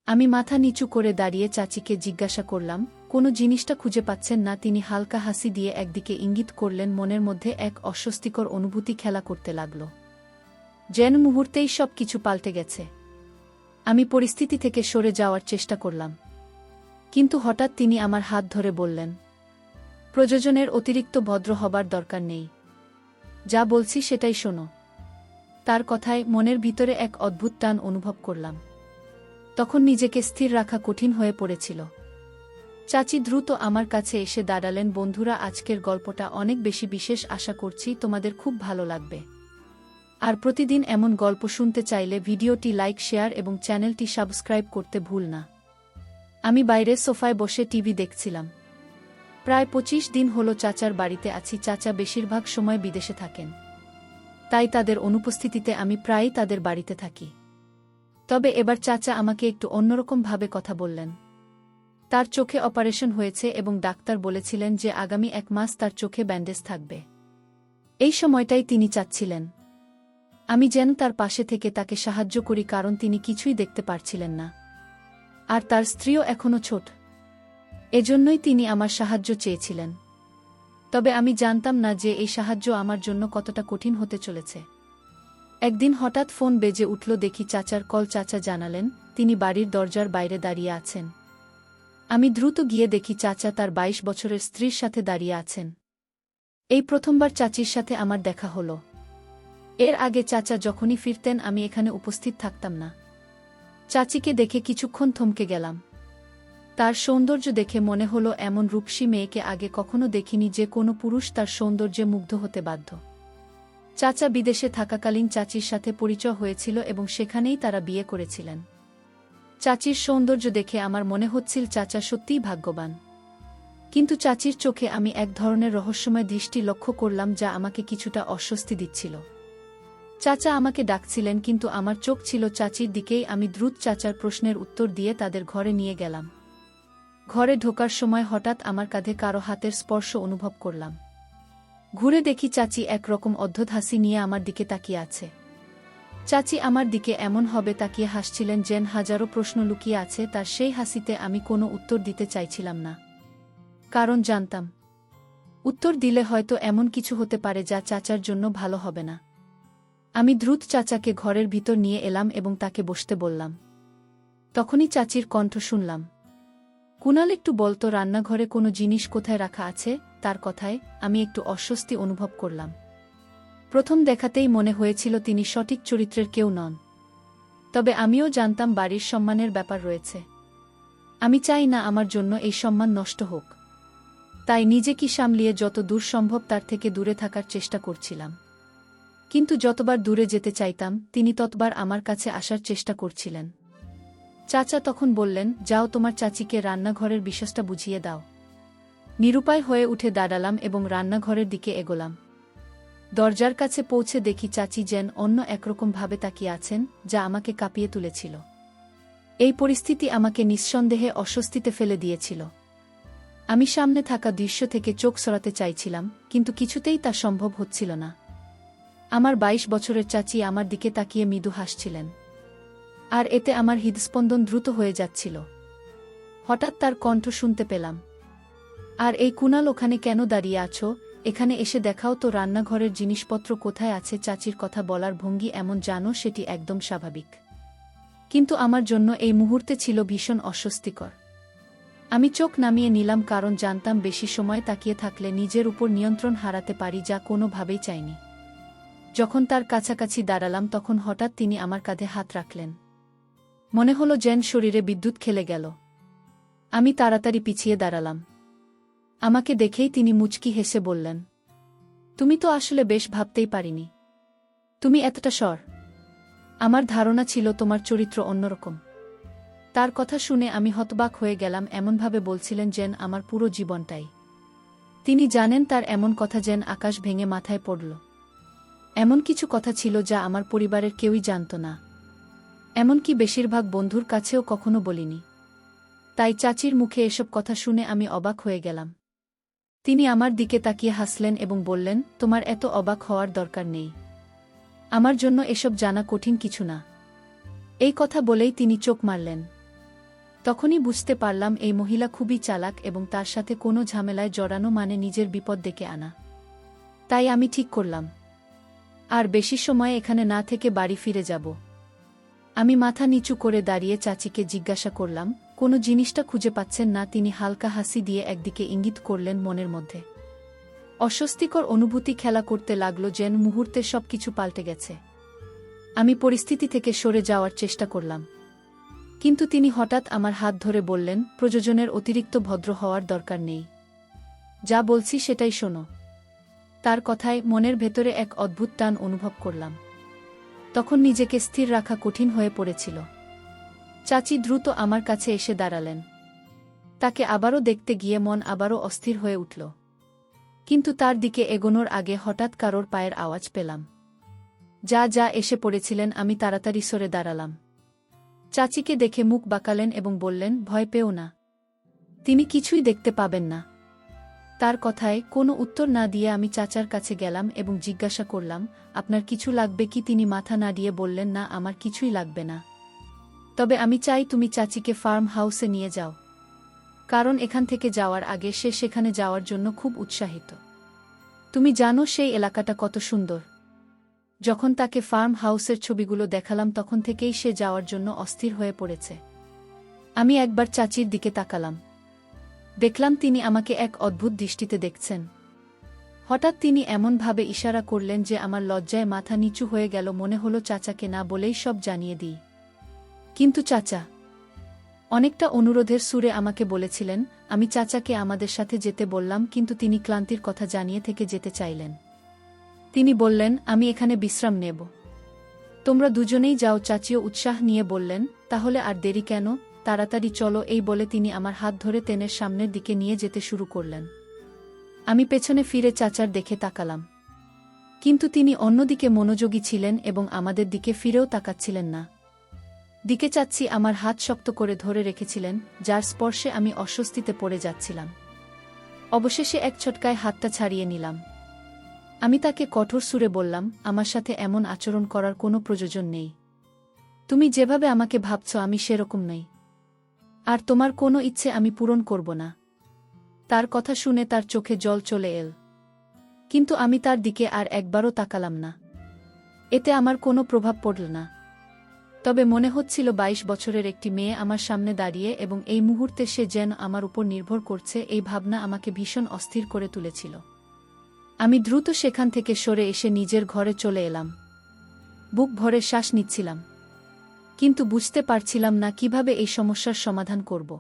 আমি মাথা নিচু করে দাঁড়িয়ে চাচিকে জিজ্ঞাসা করলাম, কোনো জিনিসটা খুঁজে পাচ্ছেন না? তিনি হালকা হাসি দিয়ে একদিকে ইঙ্গিত করলেন। মনের মধ্যে এক অস্বস্তিকর অনুভূতি খেলা করতে লাগল। যেন মুহূর্তেই সব কিছু পাল্টে গেছে। আমি পরিস্থিতি থেকে সরে যাওয়ার চেষ্টা করলাম, কিন্তু হঠাৎ তিনি আমার হাত ধরে বললেন, প্রয়োজনের অতিরিক্ত ভদ্র হবার দরকার নেই, যা বলছি সেটাই শোনো। তার কথায় মনের ভিতরে এক অদ্ভুত টান অনুভব করলাম। তখন নিজেকে স্থির রাখা কঠিন হয়ে পড়েছিল। চাচি দ্রুত আমার কাছে এসে দাঁড়ালেন। বন্ধুরা, আজকের গল্পটা অনেক বেশি বিশেষ, আশা করছি তোমাদের খুব ভালো লাগবে। আর প্রতিদিন এমন গল্প শুনতে চাইলে ভিডিওটি লাইক, শেয়ার এবং চ্যানেলটি সাবস্ক্রাইব করতে ভুল না। আমি বাইরে সোফায় বসে টিভি দেখছিলাম। প্রায় 25 দিন হলো চাচার বাড়িতে আছি। চাচা বেশিরভাগ সময় বিদেশে থাকেন, তাই তাদের অনুপস্থিতিতে আমি প্রায়ই তাদের বাড়িতে থাকি। তবে এবার চাচা আমাকে একটু অন্যরকমভাবে কথা বললেন। তার চোখে অপারেশন হয়েছে এবং ডাক্তার বলেছিলেন যে আগামী 1 মাস তার চোখে ব্যান্ডেজ থাকবে। এই সময়টাই তিনি চাচ্ছিলেন আমি যেন তার পাশে থেকে তাকে সাহায্য করি, কারণ তিনি কিছুই দেখতে পারছিলেন না। আর তার স্ত্রীও এখনও ছোট, এজন্যই তিনি আমার সাহায্য চেয়েছিলেন। তবে আমি জানতাম না যে এই সাহায্য আমার জন্য কতটা কঠিন হতে চলেছে। একদিন হঠাৎ ফোন বেজে উঠল। দেখি চাচার কল। চাচা জানালেন তিনি বাড়ির দরজার বাইরে দাঁড়িয়ে আছেন। আমি দ্রুত গিয়ে দেখি চাচা তার 22 বছরের স্ত্রীর সাথে দাঁড়িয়ে আছেন। এই প্রথমবার চাচির সাথে আমার দেখা হলো। এর আগে চাচা যখনই ফিরতেন আমি এখানে উপস্থিত থাকতাম না। চাচিকে দেখে কিছুক্ষণ থমকে গেলাম। তার সৌন্দর্য দেখে মনে হলো এমন রূপসী মেয়েকে আগে কখনো দেখিনি যে কোনো পুরুষ তার সৌন্দর্যে মুগ্ধ হতে বাধ্য। চাচা বিদেশে থাকাকালীন চাচির সাথে পরিচয় হয়েছিল এবং সেখানেই তারা বিয়ে করেছিলেন। চাচির সৌন্দর্য দেখে আমার মনে হচ্ছিল চাচা সত্যিই ভাগ্যবান। কিন্তু চাচির চোখে আমি এক ধরনের রহস্যময় দৃষ্টি লক্ষ্য করলাম, যা আমাকে কিছুটা অস্বস্তি দিচ্ছিল। চাচা আমাকে ডাকছিলেন, কিন্তু আমার চোখ ছিল চাচির দিকেই। আমি দ্রুত চাচার প্রশ্নের উত্তর দিয়ে তাদের ঘরে নিয়ে গেলাম। ঘরে ঢোকার সময় হঠাৎ আমার কাঁধে কারো হাতের স্পর্শ অনুভব করলাম। ঘুরে দেখি চাচি একরকম অদ্ভুত হাসি নিয়ে আমার দিকে তাকিয়ে আছে। চাচি আমার দিকে এমনভাবে তাকিয়ে হাসছিলেন যেন হাজারো প্রশ্ন লুকিয়ে আছে তার সেই হাসিতে। আমি কোনো উত্তর দিতে চাইছিলাম না, কারণ জানতাম উত্তর দিলে হয়তো এমন কিছু হতে পারে যা চাচার জন্য ভালো হবে না। আমি দ্রুত চাচাকে ঘরের ভিতর নিয়ে এলাম এবং তাকে বসতে বললাম। তখনই চাচির কণ্ঠ শুনলাম, কুনাল, একটু বলতো রান্নাঘরে কোনো জিনিস কোথায় রাখা আছে। তার কথায় আমি একটু অস্বস্তি অনুভব করলাম। প্রথম দেখাতেই মনে হয়েছিল তিনি সঠিক চরিত্রের কেউ নন। তবে আমিও জানতাম বাড়ির সম্মানের ব্যাপার রয়েছে। আমি চাই না আমার জন্য এই সম্মান নষ্ট হোক। তাই নিজেকে সামলিয়ে যত দূর সম্ভব তার থেকে দূরে থাকার চেষ্টা করছিলাম। কিন্তু যতবার দূরে যেতে চাইতাম তিনি ততবার আমার কাছে আসার চেষ্টা করছিলেন। চাচা তখন বললেন, যাও, তোমার চাচিকে রান্নাঘরের বিষয়টা বুঝিয়ে দাও। নিরুপায় হয়ে উঠে দাঁড়ালাম এবং রান্নাঘরের দিকে এগোলাম। দরজার কাছে পৌঁছে দেখি চাচি যেন অন্য একরকমভাবে তাকিয়ে আছেন, যা আমাকে কাঁপিয়ে তুলেছিল। এই পরিস্থিতি আমাকে নিঃসন্দেহে অস্বস্তিতে ফেলে দিয়েছিল। আমি সামনে থাকা দৃশ্য থেকে চোখ সরাতে চাইছিলাম, কিন্তু কিছুতেই তা সম্ভব হচ্ছিল না। আমার 22 বছরের চাচি আমার দিকে তাকিয়ে মৃদু হাসছিলেন, আর এতে আমার হৃদস্পন্দন দ্রুত হয়ে যাচ্ছিল। হঠাৎ তার কণ্ঠ শুনতে পেলাম, আর এই কুনাল, ওখানে কেন দাঁড়িয়ে আছো? এখানে এসে দেখাও তো রান্নাঘরের জিনিসপত্র কোথায় আছে। চাচির কথা বলার ভঙ্গি এমন, জানো, সেটি একদম স্বাভাবিক, কিন্তু আমার জন্য এই মুহূর্তে ছিল ভীষণ অস্বস্তিকর। আমি চোখ নামিয়ে নিলাম, কারণ জানতাম বেশি সময় তাকিয়ে থাকলে নিজের উপর নিয়ন্ত্রণ হারাতে পারি, যা কোনোভাবেই চাইনি। যখন তার কাছাকাছি দাঁড়ালাম তখন হঠাৎ তিনি আমার কাঁধে হাত রাখলেন। মনে হলো যেন শরীরে বিদ্যুৎ খেলে গেল। আমি তাড়াতাড়ি পিছিয়ে দাঁড়ালাম। আমাকে দেখেই তিনি মুচকি হেসে বললেন, তুমি তো আসলে বেশ, ভাবতেই পারিনি তুমি এতটা সর। আমার ধারণা ছিল তোমার চরিত্র অন্যরকম। তার কথা শুনে আমি হতবাক হয়ে গেলাম। এমনভাবে বলছিলেন যেন আমার পুরো জীবনটাই। তিনি জানেন তার এমন কথা যেন আকাশ ভেঙে মাথায় পড়ল। এমন কিছু কথা ছিল যা আমার পরিবারের কেউই জানত না, এমনকি বেশিরভাগ বন্ধুর কাছেও কখনো বলিনি। তাই চাচির মুখে এসব কথা শুনে আমি অবাক হয়ে গেলাম। তিনি আমার দিকে তাকিয়ে হাসলেন এবং বললেন, তোমার এত অবাক হওয়ার দরকার নেই। আমার জন্য এসব জানা কঠিন কিছু না। এই কথা বলেই তিনি চোখ মারলেন। তখনই বুঝতে পারলাম এই মহিলা খুবই চালাক এবং তার সাথে কোনো ঝামেলায় জড়ানো মানে নিজের বিপদ ডেকে আনা। তাই আমি ঠিক করলাম, আর বেশি সময় এখানে না থেকে বাড়ি ফিরে যাব। আমি মাথা নিচু করে দাঁড়িয়ে চাচিকে জিজ্ঞাসা করলাম, কোনো জিনিসটা খুঁজে পাচ্ছেন না? তিনি হালকা হাসি দিয়ে একদিকে ইঙ্গিত করলেন। মনের মধ্যে অস্বস্তিকর অনুভূতি খেলা করতে লাগল, যেন মুহূর্তে সবকিছু পাল্টে গেছে। আমি পরিস্থিতি থেকে সরে যাওয়ার চেষ্টা করলাম, কিন্তু তিনি হঠাৎ আমার হাত ধরে বললেন, প্রয়োজনের অতিরিক্ত ভদ্র হওয়ার দরকার নেই, যা বলছি সেটাই শোনো। তার কথায় মনের ভেতরে এক অদ্ভুত টান অনুভব করলাম। তখন নিজেকে স্থির রাখা কঠিন হয়ে পড়েছিল। চাচি দ্রুত আমার কাছে এসে দাঁড়ালেন। তাকে আবারও দেখতে গিয়ে মন আবারও অস্থির হয়ে উঠল, কিন্তু তার দিকে এগোনোর আগে হঠাৎ কারোর পায়ের আওয়াজ পেলাম। যা যা এসে পড়েছিলেন। আমি তাড়াতাড়ি সরে দাঁড়ালাম। চাচিকে দেখে মুখ বাঁকালেন এবং বললেন, ভয় পেও না, তিনি কিছুই দেখতে পাবেন না। তার কথায় কোনো উত্তর না দিয়ে আমি চাচার কাছে গেলাম এবং জিজ্ঞাসা করলাম, আপনার কিছু লাগবে কি? তিনি মাথা নাড়িয়ে বললেন, না, আমার কিছুই লাগবে না, তবে আমি চাই তুমি চাচিকে ফার্ম হাউসে নিয়ে যাও, কারণ এখান থেকে যাওয়ার আগে সে সেখানে যাওয়ার জন্য খুব উৎসাহিত। তুমি জানো সেই এলাকাটা কত সুন্দর। যখন তাকে ফার্ম হাউসের ছবিগুলো দেখালাম তখন থেকেই সে যাওয়ার জন্য অস্থির হয়ে পড়েছে। আমি একবার চাচির দিকে তাকালাম, দেখলাম তিনি আমাকে এক অদ্ভুত দৃষ্টিতে দেখছেন। হঠাৎ তিনি এমনভাবে ইশারা করলেন যে আমার লজ্জায় মাথা নিচু হয়ে গেল। মনে হলো চাচাকে না বলেই সব জানিয়ে দিই। কিন্তু চাচা অনেকটা অনুরোধের সুরে আমাকে বলেছিলেন। আমি চাচাকে আমাদের সাথে যেতে বললাম, কিন্তু তিনি ক্লান্তির কথা জানিয়ে থেকে যেতে চাইলেন। তিনি বললেন, আমি এখানে বিশ্রাম নেব, তোমরা দুজনেই যাও। চাচিও উৎসাহ নিয়ে বললেন, তাহলে আর দেরি কেন, তাড়াতাড়ি চলো। এই বলে তিনি আমার হাত ধরে টেনের সামনের দিকে নিয়ে যেতে শুরু করলেন। আমি পেছনে ফিরে চাচার দেখে তাকালাম, কিন্তু তিনি অন্যদিকে মনোযোগী ছিলেন এবং আমাদের দিকে ফিরেও তাকাচ্ছিলেন না। দিকে চাচ্ছি আমার হাত শক্ত করে ধরে রেখেছিলেন, যার স্পর্শে আমি অস্বস্তিতে পড়ে যাচ্ছিলাম। অবশেষে এক ছটকায় হাতটা ছাড়িয়ে নিলাম। আমি তাকে কঠোর সুরে বললাম, আমার সাথে এমন আচরণ করার কোনো প্রয়োজন নেই। তুমি যেভাবে আমাকে ভাবছ আমি সেরকম নই, আর তোমার কোনো ইচ্ছে আমি পূরণ করব না। তার কথা শুনে তার চোখে জল চলে এল, কিন্তু আমি তার দিকে আর একবারও তাকালাম না। এতে আমার কোনো প্রভাব পড়ল না, তবে মনে হচ্ছিল 22 বছরের একটি মেয়ে আমার সামনে দাঁড়িয়ে এবং এই মুহূর্তে সে যেন আমার উপর নির্ভর করছে। এই ভাবনা আমাকে ভীষণ অস্থির করে তুলেছিল। আমি দ্রুত সেখান থেকে সরে এসে নিজের ঘরে চলে এলাম। বুক ভরে শ্বাস নিচ্ছিলাম, কিন্তু বুঝতে পারছিলাম না কিভাবে এই সমস্যার সমাধান করব।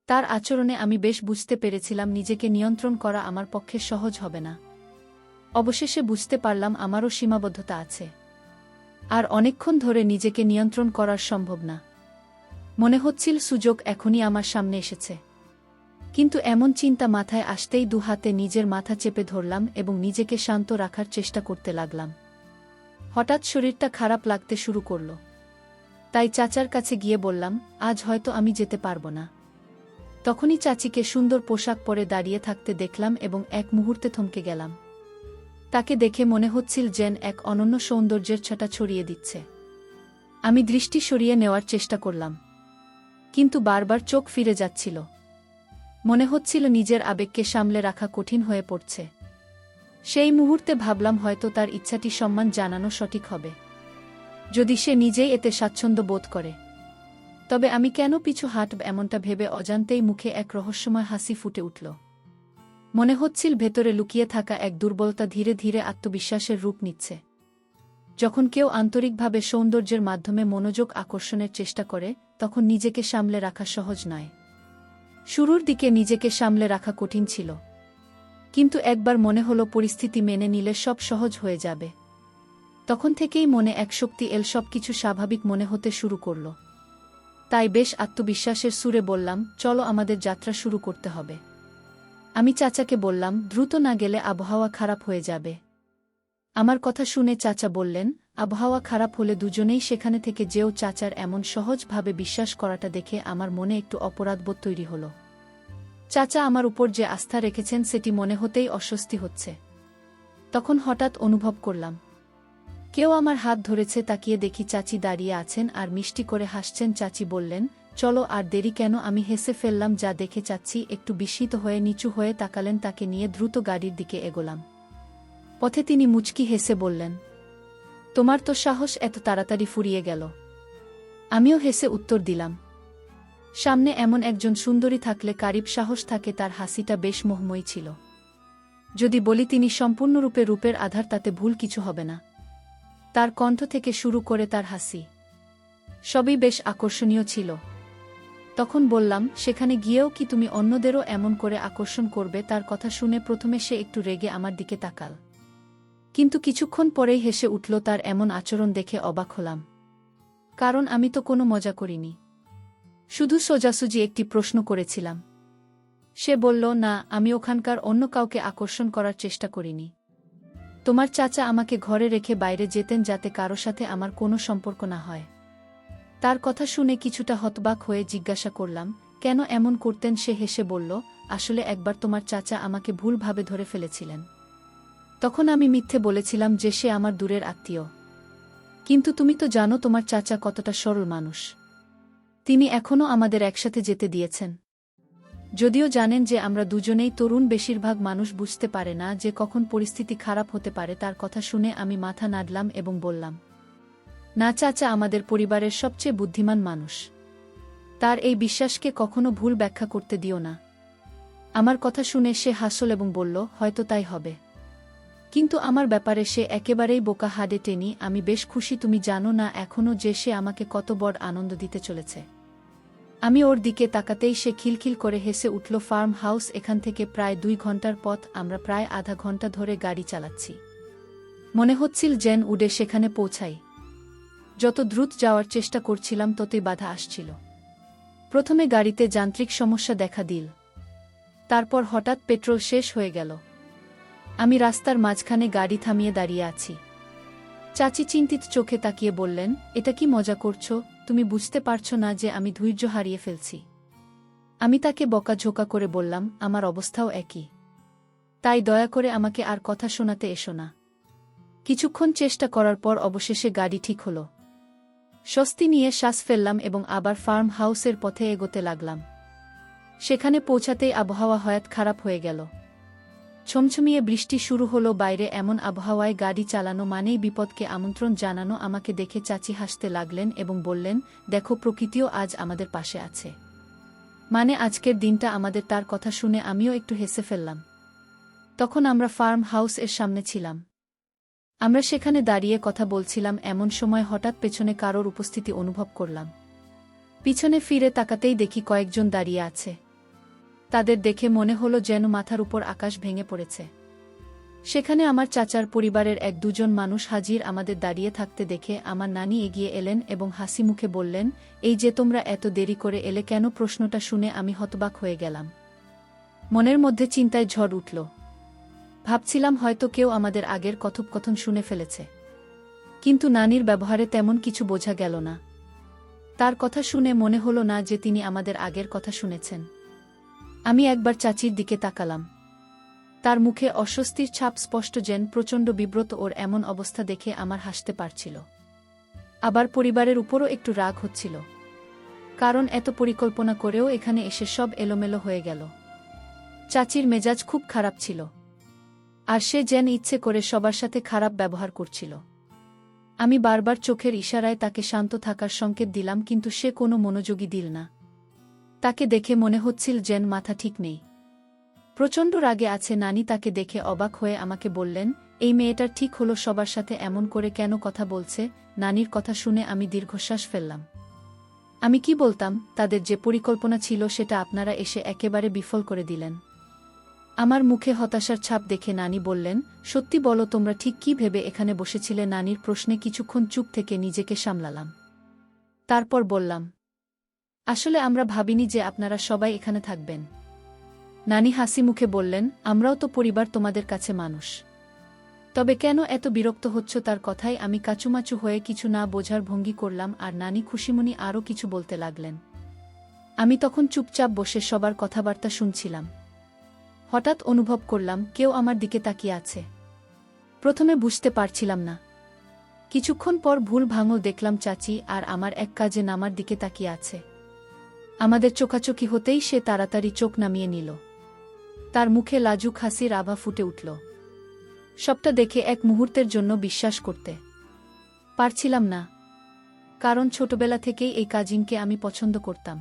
তার আচরণে আমি বেশ বুঝতে পেরেছিলাম নিজেকে নিয়ন্ত্রণ করা আমার পক্ষে সহজ হবে না। অবশেষে বুঝতে পারলাম আমারও সীমাবদ্ধতা আছে, আর অনেকক্ষণ ধরে নিজেকে নিয়ন্ত্রণ করার সম্ভব না। মনে হচ্ছিল সুযোগ এখনই আমার সামনে এসেছে, কিন্তু এমন চিন্তা মাথায় আসতেই দু হাতে নিজের মাথা চেপে ধরলাম এবং নিজেকে শান্ত রাখার চেষ্টা করতে লাগলাম। হঠাৎ শরীরটা খারাপ লাগতে শুরু করল, তাই চাচার কাছে গিয়ে বললাম, আজ হয়তো আমি যেতে পারবো না। তখনই চাচিকে সুন্দর পোশাক পরে দাঁড়িয়ে থাকতে দেখলাম এবং এক মুহূর্তে থমকে গেলাম। তাকে দেখে মনে হচ্ছিল যেন এক অনন্য সৌন্দর্যের ছাটা ছড়িয়ে দিচ্ছে। আমি দৃষ্টি সরিয়ে নেওয়ার চেষ্টা করলাম, কিন্তু বারবার চোখ ফিরে যাচ্ছিল। মনে হচ্ছিল নিজের আবেগকে সামলে রাখা কঠিন হয়ে পড়ছে। সেই মুহূর্তে ভাবলাম হয়তো তার ইচ্ছাটি সম্মান জানানো সঠিক হবে, যদি সে নিজেই এতে স্বাচ্ছন্দ্য বোধ করে। তবে আমি কেন পিছু হাঁটব এমনটা ভেবে অজান্তেই মুখে এক রহস্যময় হাসি ফুটে উঠল। মনে হচ্ছিল ভেতরে লুকিয়ে থাকা এক দুর্বলতা ধীরে ধীরে আত্মবিশ্বাসের রূপ নিচ্ছে। যখন কেউ আন্তরিকভাবে সৌন্দর্যের মাধ্যমে মনোযোগ আকর্ষণের চেষ্টা করে, তখন নিজেকে সামলে রাখা সহজ নয়। শুরুর দিকে নিজেকে সামলে রাখা কঠিন ছিল, কিন্তু একবার মনে হলো পরিস্থিতি মেনে নিলে সব সহজ হয়ে যাবে। তখন থেকেই মনে এক শক্তি এল, সবকিছু স্বাভাবিক মনে হতে শুরু করল। তাই বেশ আত্মবিশ্বাসের সুরে বললাম, চলো আমাদের যাত্রা শুরু করতে হবে। আমি চাচাকে বললাম, দ্রুত না গেলে আবহাওয়া খারাপ হয়ে যাবে। আমার কথা শুনে চাচা বললেন, আবহাওয়া খারাপ হলে দুজনেই সেখানে থেকে যেও। চাচার এমন সহজভাবে বিশ্বাস করাটা দেখে আমার মনে একটু অপরাধবোধ তৈরি হল। চাচা আমার উপর যে আস্থা রেখেছেন সেটি মনে হতেই অস্বস্তি হচ্ছে। তখন হঠাৎ অনুভব করলাম কেউ আমার হাত ধরেছে। তাকিয়ে দেখি চাচি দাঁড়িয়ে আছেন আর মিষ্টি করে হাসছেন। চাচি বললেন, চলো আর দেরি কেন? আমি হেসে ফেললাম, যা দেখে চাচি একটু বিস্মিত হয়ে নিচু হয়ে তাকালেন। তাকে নিয়ে দ্রুত গাড়ির দিকে এগোলাম। পথে তিনি মুচকি হেসে বললেন, তোমার তো সাহস এত তাড়াতাড়ি ফুরিয়ে গেল। আমিও হেসে উত্তর দিলাম, সামনে এমন একজন সুন্দরী থাকলে কারিব সাহস থাকে। তার হাসিটা বেশ মোহময়ী ছিল। যদি বলি তিনি সম্পূর্ণরূপে রূপের আধার, তাতে ভুল কিছু হবে না। তার কণ্ঠ থেকে শুরু করে তার হাসি, সবই বেশ আকর্ষণীয় ছিল। তখন বললাম, সেখানে গিয়েও কি তুমি অন্যদেরও এমন করে আকর্ষণ করবে? তার কথা শুনে প্রথমে সে একটু রেগে আমার দিকে তাকাল, কিন্তু কিছুক্ষণ পরেই হেসে উঠল। তার এমন আচরণ দেখে অবাক হলাম, কারণ আমি তো কোনো মজা করিনি, শুধু সোজাসুজি একটি প্রশ্ন করেছিলাম। সে বলল, না, আমি ওখানকার অন্য কাউকে আকর্ষণ করার চেষ্টা করিনি। তোমার চাচা আমাকে ঘরে রেখে বাইরে যেতেন যাতে কারো সাথে আমার কোনো সম্পর্ক না হয়। তার কথা শুনে কিছুটা হতবাক হয়ে জিজ্ঞাসা করলাম, কেন এমন করতেন? সে হেসে বলল, আসলে একবার তোমার চাচা আমাকে ভুলভাবে ধরে ফেলেছিলেন। তখন আমি মিথ্যে বলেছিলাম যে সে আমার দূরের আত্মীয়। কিন্তু তুমি তো জানো তোমার চাচা কতটা সরল মানুষ। তিনি এখনও আমাদের একসাথে যেতে দিয়েছেন, যদিও জানেন যে আমরা দুজনেই তরুণ। বেশিরভাগ মানুষ বুঝতে পারে না যে কখন পরিস্থিতি খারাপ হতে পারে। তার কথা শুনে আমি মাথা নাড়লাম এবং বললাম, না চাচা আমাদের পরিবারের সবচেয়ে বুদ্ধিমান মানুষ। তার এই বিশ্বাসকে কখনো ভুল ব্যাখ্যা করতে দিও না। আমার কথা শুনে সে হাসল এবং বলল, হয়তো তাই হবে, কিন্তু আমার ব্যাপারে সে একেবারেই বোকা হাডে টেনি। আমি বেশ খুশি, তুমি জানো না এখনও যে সে আমাকে কত বড় আনন্দ দিতে চলেছে। আমি ওর দিকে তাকাতেই সে খিলখিল করে হেসে উঠল। ফার্ম হাউস এখান থেকে প্রায় 2 ঘন্টার পথ। আমরা প্রায় আধা ঘন্টা ধরে গাড়ি চালাচ্ছি। মনে হচ্ছিল যেন উড়ে সেখানে পৌঁছাই। যত দ্রুত যাওয়ার চেষ্টা করছিলাম ততই বাধা আসছিল। প্রথমে গাড়িতে যান্ত্রিক সমস্যা দেখা দিল, তারপর হঠাৎ পেট্রোল শেষ হয়ে গেল। আমি রাস্তার মাঝখানে গাড়ি থামিয়ে দাঁড়িয়ে আছি। চাচি চিন্তিত চোখে তাকিয়ে বললেন, এটা কি মজা করছো? তুমি বুঝতে পারছো না যে আমি ধৈর্য হারিয়ে ফেলছি? আমি তাকে বকাঝোকা করে বললাম, আমার অবস্থাও একই, তাই দয়া করে আমাকে আর কথা শোনাতে এসো না। কিছুক্ষণ চেষ্টা করার পর অবশেষে গাড়ি ঠিক হলো। স্বস্তি নিয়ে শ্বাস ফেললাম এবং আবার ফার্ম হাউসের পথে এগোতে লাগলাম। সেখানে পৌঁছাতেই আবহাওয়া হঠাৎ খারাপ হয়ে গেল। ছমছমিয়ে বৃষ্টি শুরু হলো। বাইরে এমন আবহাওয়ায় গাড়ি চালানো মানেই বিপদকে আমন্ত্রণ জানানো। আমাকে দেখে চাচি হাসতে লাগলেন এবং বললেন, দেখো, প্রকৃতিও আজ আমাদের পাশে আছে। মানে আজকের দিনটা আমাদের। তার কথা শুনে আমিও একটু হেসে ফেললাম। তখন আমরা ফার্ম হাউস এর সামনে ছিলাম। আমরা সেখানে দাঁড়িয়ে কথা বলছিলাম। এমন সময় হঠাৎ পেছনে কারোর উপস্থিতি অনুভব করলাম। পিছনে ফিরে তাকাতেই দেখি কয়েকজন দাঁড়িয়ে আছে। তাদের দেখে মনে হলো যেন মাথার উপর আকাশ ভেঙে পড়েছে। সেখানে আমার চাচার পরিবারের 1-2 মানুষ হাজির। আমাদের দাঁড়িয়ে থাকতে দেখে আমার নানি এগিয়ে এলেন এবং হাসি মুখে বললেন, এই যে তোমরা এত দেরি করে এলে কেন? প্রশ্নটা শুনে আমি হতবাক হয়ে গেলাম। মনের মধ্যে চিন্তায় ঝড় উঠল। ভাবছিলাম হয়তো কেউ আমাদের আগের কথোপকথন শুনে ফেলেছে, কিন্তু নানির ব্যবহারে তেমন কিছু বোঝা গেল না। তার কথা শুনে মনে হলো না যে তিনি আমাদের আগের কথা শুনেছেন। আমি একবার চাচির দিকে তাকালাম। তার মুখে অস্বস্তির ছাপ স্পষ্ট, যেন প্রচণ্ড বিব্রত। ওর এমন অবস্থা দেখে আমার হাসতে পারছিল, আবার পরিবারের উপরও একটু রাগ হচ্ছিল, কারণ এত পরিকল্পনা করেও এখানে এসে সব এলোমেলো হয়ে গেল। চাচির মেজাজ খুব খারাপ ছিল, আর সে যেন ইচ্ছে করে সবার সাথে খারাপ ব্যবহার করছিল। আমি বারবার চোখের ইশারায় তাকে শান্ত থাকার সংকেত দিলাম, কিন্তু সে কোনো মনোযোগী দিল না। তাকে দেখে মনে হচ্ছিল যেন মাথা ঠিক নেই, প্রচণ্ড রাগে আছে। নানি তাকে দেখে অবাক হয়ে আমাকে বললেন, এই মেয়েটার ঠিক হলো সবার সাথে এমন করে কেন কথা বলছে? নানির কথা শুনে আমি দীর্ঘশ্বাস ফেললাম। আমি কি বলতাম? তাদের যে পরিকল্পনা ছিল সেটা আপনারা এসে একেবারে বিফল করে দিলেন। আমার মুখে হতাশার ছাপ দেখে নানি বললেন, সত্যি বলো, তোমরা ঠিক কি ভেবে এখানে বসেছিলে? নানির প্রশ্নে কিছুক্ষণ চুপ থেকে নিজেকে সামলালাম। তারপর বললাম, আসলে আমরা ভাবিনি যে আপনারা সবাই এখানে থাকবেন। নানি হাসি মুখে বললেন, আমরাও তো পরিবার, তোমাদের কাছে মানুষ। তবে কেন এত বিরক্ত হচ্ছ? তার কথায় আমি কাচুমাচু হয়ে কিছু না বোঝার ভঙ্গি করলাম, আর নানি খুশিমনি আরও কিছু বলতে লাগলেন। আমি তখন চুপচাপ বসে সবার কথাবার্তা শুনছিলাম। হঠাৎ অনুভব করলাম কেউ আমার দিকে তাকিয়ে আছে। প্রথমে বুঝতে পারছিলাম না, কিছুক্ষণ পর ভুল ভাঙল দেখলাম চাচি আর আমার এক কাজে নামার দিকে তাকিয়ে আছে। আমাদের চোখাচোখি হতেই সে তাড়াতাড়ি চোখ নামিয়ে নিল। তার মুখে লাজুক হাসির আভা ফুটে উঠল। সবটা দেখে এক মুহূর্তের জন্য বিশ্বাস করতে পারছিলাম না, কারণ ছোটবেলা থেকেই এই কাজিনকে আমি পছন্দ করতাম।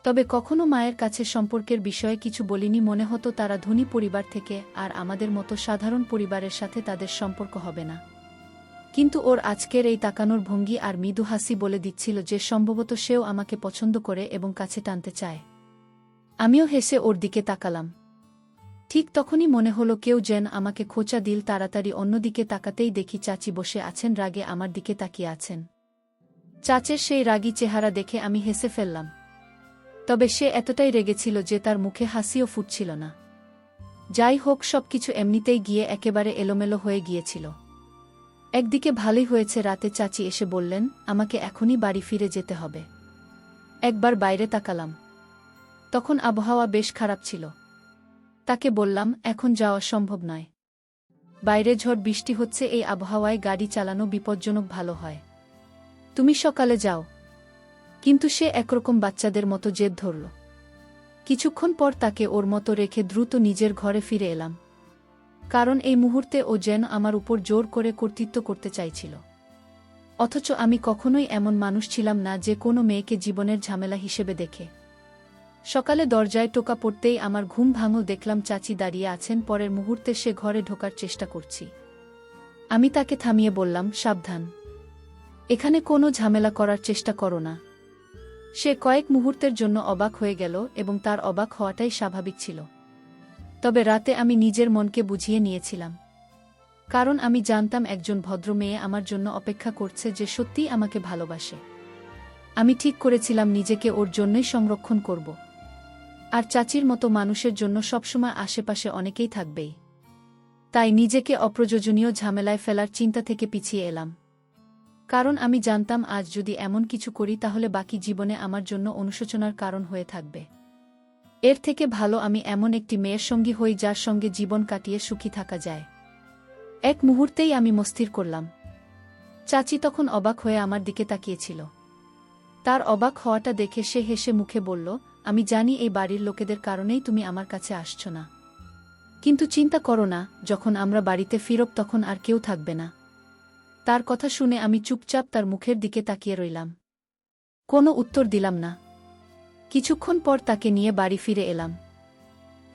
তবে কখনো মায়ের কাছে সম্পর্কের বিষয়ে কিছু বলিনি। মনে হতো তারা ধনী পরিবার থেকে, আর আমাদের মতো সাধারণ পরিবারের সাথে তাদের সম্পর্ক হবে না। কিন্তু ওর আজকের এই তাকানোর ভঙ্গি আর মৃদু হাসি বলে দিচ্ছিল যে সম্ভবত সেও আমাকে পছন্দ করে এবং কাছে টানতে চায়। আমিও হেসে ওর দিকে তাকালাম। ঠিক তখনই মনে হলো কেউ যেন আমাকে খোঁচা দিল। তাড়াতাড়ি অন্যদিকে তাকাতেই দেখি চাচি বসে আছেন, রাগে আমার দিকে তাকিয়ে আছেন। চাচের সেই রাগী চেহারা দেখে আমি হেসে ফেললাম। তবে সে এতটাই রেগেছিল যে তার মুখে হাসিও ফুটছিল না। যাই হোক, সবকিছু এমনিতেই গিয়ে একেবারে এলোমেলো হয়ে গিয়েছিল। একদিকে ভালোই হয়েছে রাতে চাচি এসে বললেন আমাকে এখনই বাড়ি ফিরে যেতে হবে। একবার বাইরে তাকালাম, তখন আবহাওয়া বেশ খারাপ ছিল। তাকে বললাম এখন যাওয়া সম্ভব নয়, বাইরে ঝড় বৃষ্টি হচ্ছে, এই আবহাওয়ায় গাড়ি চালানো বিপজ্জনক, ভালো হয় তুমি সকালে যাও। কিন্তু সে একরকম বাচ্চাদের মতো জেদ ধরল। কিছুক্ষণ পর তাকে ওর মতো রেখে দ্রুত নিজের ঘরে ফিরে এলাম, কারণ এই মুহূর্তে ও যেন আমার উপর জোর করে কর্তৃত্ব করতে চাইছিল। অথচ আমি কখনোই এমন মানুষ ছিলাম না যে কোনো মেয়েকে জীবনের ঝামেলা হিসেবে দেখে। সকালে দরজায় টোকা পড়তেই আমার ঘুম ভাঙল। দেখলাম চাচি দাঁড়িয়ে আছেন। পরের মুহূর্তে সে ঘরে ঢোকার চেষ্টা করছি। আমি তাকে থামিয়ে বললাম, সাবধান, এখানে কোনো ঝামেলা করার চেষ্টা করো না। সে কয়েক মুহূর্তের জন্য অবাক হয়ে গেল, এবং তার অবাক হওয়াটাই স্বাভাবিক ছিল। তবে রাতে আমি নিজের মনকে বুঝিয়ে নিয়েছিলাম, কারণ আমি জানতাম একজন ভদ্র মেয়ে আমার জন্য অপেক্ষা করছে যে সত্যিই আমাকে ভালোবাসে। আমি ঠিক করেছিলাম নিজেকে ওর জন্যই সংরক্ষণ করব। আর চাচির মতো মানুষের জন্য সবসময় আশেপাশে অনেকেই থাকবেই। তাই নিজেকে অপ্রয়োজনীয় ঝামেলায় ফেলার চিন্তা থেকে পিছিয়ে এলাম, কারণ আমি জানতাম আজ যদি এমন কিছু করি তাহলে বাকি জীবনে আমার জন্য অনুশোচনার কারণ হয়ে থাকবে। এর থেকে ভালো আমি এমন একটি মেয়ের সঙ্গী হই যার সঙ্গে জীবন কাটিয়ে সুখী থাকা যায়। এক মুহূর্তেই আমি মস্থির করলাম। চাচি তখন অবাক হয়ে আমার দিকে তাকিয়েছিল। তার অবাক হওয়াটা দেখে সে হেসে মুখে বলল, আমি জানি এই বাড়ির লোকেদের কারণেই তুমি আমার কাছে আসছো না, কিন্তু চিন্তা করো না, যখন আমরা বাড়িতে ফিরব তখন আর কেউ থাকবে না। তার কথা শুনে আমি চুপচাপ তার মুখের দিকে তাকিয়ে রইলাম, কোনো উত্তর দিলাম না। কিছুক্ষণ পর তাকে নিয়ে বাড়ি ফিরে এলাম।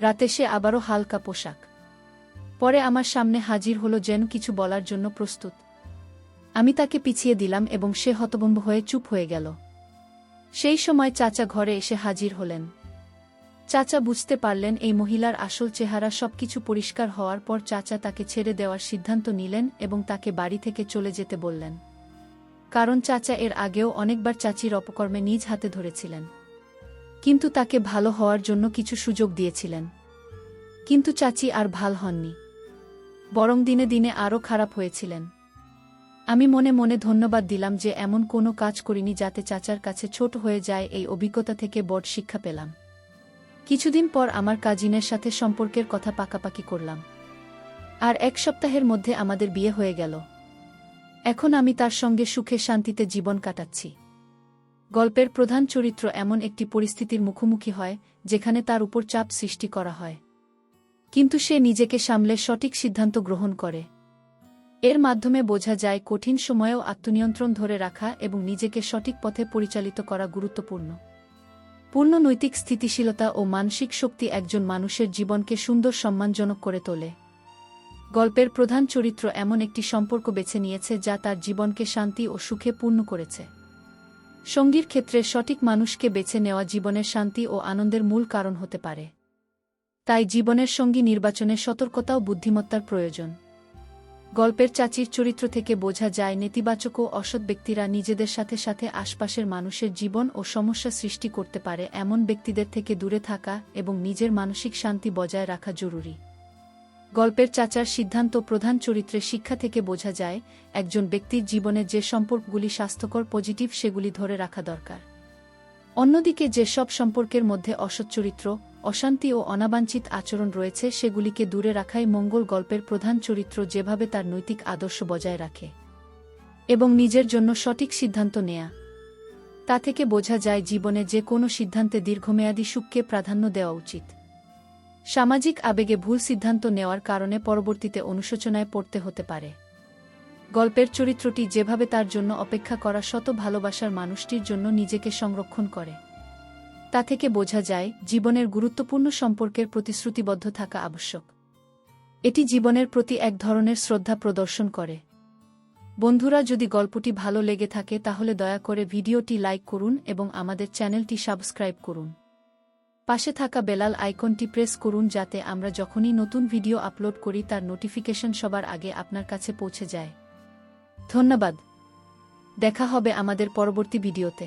রাতে সে আবারও হালকা পোশাক পরে আমার সামনে হাজির হলো, যেন কিছু বলার জন্য প্রস্তুত। আমি তাকে পিছিয়ে দিলাম এবং সে হতভম্ব হয়ে চুপ হয়ে গেল। সেই সময় চাচা ঘরে এসে হাজির হলেন। চাচা বুঝতে পারলেন এই মহিলার আসল চেহারা। সবকিছু পরিষ্কার হওয়ার পর চাচা তাকে ছেড়ে দেওয়ার সিদ্ধান্ত নিলেন এবং তাকে বাড়ি থেকে চলে যেতে বললেন, কারণ চাচা এর আগেও অনেকবার চাচির অপকর্মে নিজ হাতে ধরেছিলেন, কিন্তু তাকে ভালো হওয়ার জন্য কিছু সুযোগ দিয়েছিলেন। কিন্তু চাচি আর ভাল হননি, বরং দিনে দিনে আরও খারাপ হয়েছিলেন। আমি মনে মনে ধন্যবাদ দিলাম যে এমন কোনো কাজ করিনি যাতে চাচার কাছে ছোট হয়ে যায়। এই অভিজ্ঞতা থেকে বড় শিক্ষা পেলাম। কিছুদিন পর আমার কাজিনের সাথে সম্পর্কের কথা পাকাপাকি করলাম, আর এক সপ্তাহের মধ্যে আমাদের বিয়ে হয়ে গেল। এখন আমি তার সঙ্গে সুখে শান্তিতে জীবন কাটাচ্ছি। গল্পের প্রধান চরিত্র এমন একটি পরিস্থিতির মুখোমুখি হয় যেখানে তার উপর চাপ সৃষ্টি করা হয়, কিন্তু সে নিজেকে সামলে সঠিক সিদ্ধান্ত গ্রহণ করে। এর মাধ্যমে বোঝা যায় কঠিন সময়েও আত্মনিয়ন্ত্রণ ধরে রাখা এবং নিজেকে সঠিক পথে পরিচালিত করা গুরুত্বপূর্ণ। পূর্ণ নৈতিক স্থিতিশীলতা ও মানসিক শক্তি একজন মানুষের জীবনকে সুন্দর সম্মানজনক করে তোলে। গল্পের প্রধান চরিত্র এমন একটি সম্পর্ক বেছে নিয়েছে যা তার জীবনকে শান্তি ও সুখে পূর্ণ করেছে। সঙ্গীর ক্ষেত্রে সঠিক মানুষকে বেছে নেওয়া জীবনের শান্তি ও আনন্দের মূল কারণ হতে পারে। তাই জীবনের সঙ্গী নির্বাচনে সতর্কতা ও বুদ্ধিমত্তার প্রয়োজন। গল্পের চাচির চরিত্র থেকে বোঝা যায় নেতিবাচক ও অসৎ ব্যক্তিরা নিজেদের সাথে সাথে আশপাশের মানুষের জীবন ও সমস্যা সৃষ্টি করতে পারে। এমন ব্যক্তিদের থেকে দূরে থাকা এবং নিজের মানসিক শান্তি বজায় রাখা জরুরি। গল্পের চাচার সিদ্ধান্ত প্রধান চরিত্রের শিক্ষা থেকে বোঝা যায় একজন ব্যক্তির জীবনে যে সম্পর্কগুলি স্বাস্থ্যকর পজিটিভ সেগুলি ধরে রাখা দরকার। অন্যদিকে যে সব সম্পর্কের মধ্যে অসৎ চরিত্র, অশান্তি ও অনাবাঞ্ছিত আচরণ রয়েছে সেগুলিকে দূরে রাখাই মঙ্গল। গল্পের প্রধান চরিত্র যেভাবে তার নৈতিক আদর্শ বজায় রাখে এবং নিজের জন্য সঠিক সিদ্ধান্ত নেয়া, তা থেকে বোঝা যায় জীবনে যে কোনো সিদ্ধান্তে দীর্ঘমেয়াদী সুখকে প্রাধান্য দেওয়া উচিত। সামাজিক আবেগে ভুল সিদ্ধান্ত নেওয়ার কারণে পরবর্তীতে অনুশোচনায় পড়তে হতে পারে। গল্পের চরিত্রটি যেভাবে তার জন্য অপেক্ষা করা শত ভালোবাসার মানুষটির জন্য নিজেকে সংরক্ষণ করে, তা থেকে বোঝা যায় জীবনের গুরুত্বপূর্ণ সম্পর্কের প্রতিশ্রুতিবদ্ধ থাকা আবশ্যক। এটি জীবনের প্রতি এক ধরনের শ্রদ্ধা প্রদর্শন করে। বন্ধুরা, যদি গল্পটি ভালো লেগে থাকে তাহলে দয়া করে ভিডিওটি লাইক করুন এবং আমাদের চ্যানেলটি সাবস্ক্রাইব করুন। পাশে থাকা বেলাল আইকনটি প্রেস করুন যাতে আমরা যখনই নতুন ভিডিও আপলোড করি তার নোটিফিকেশন সবার আগে আপনার কাছে পৌঁছে যায়। ধন্যবাদ। দেখা হবে আমাদের পরবর্তী ভিডিওতে।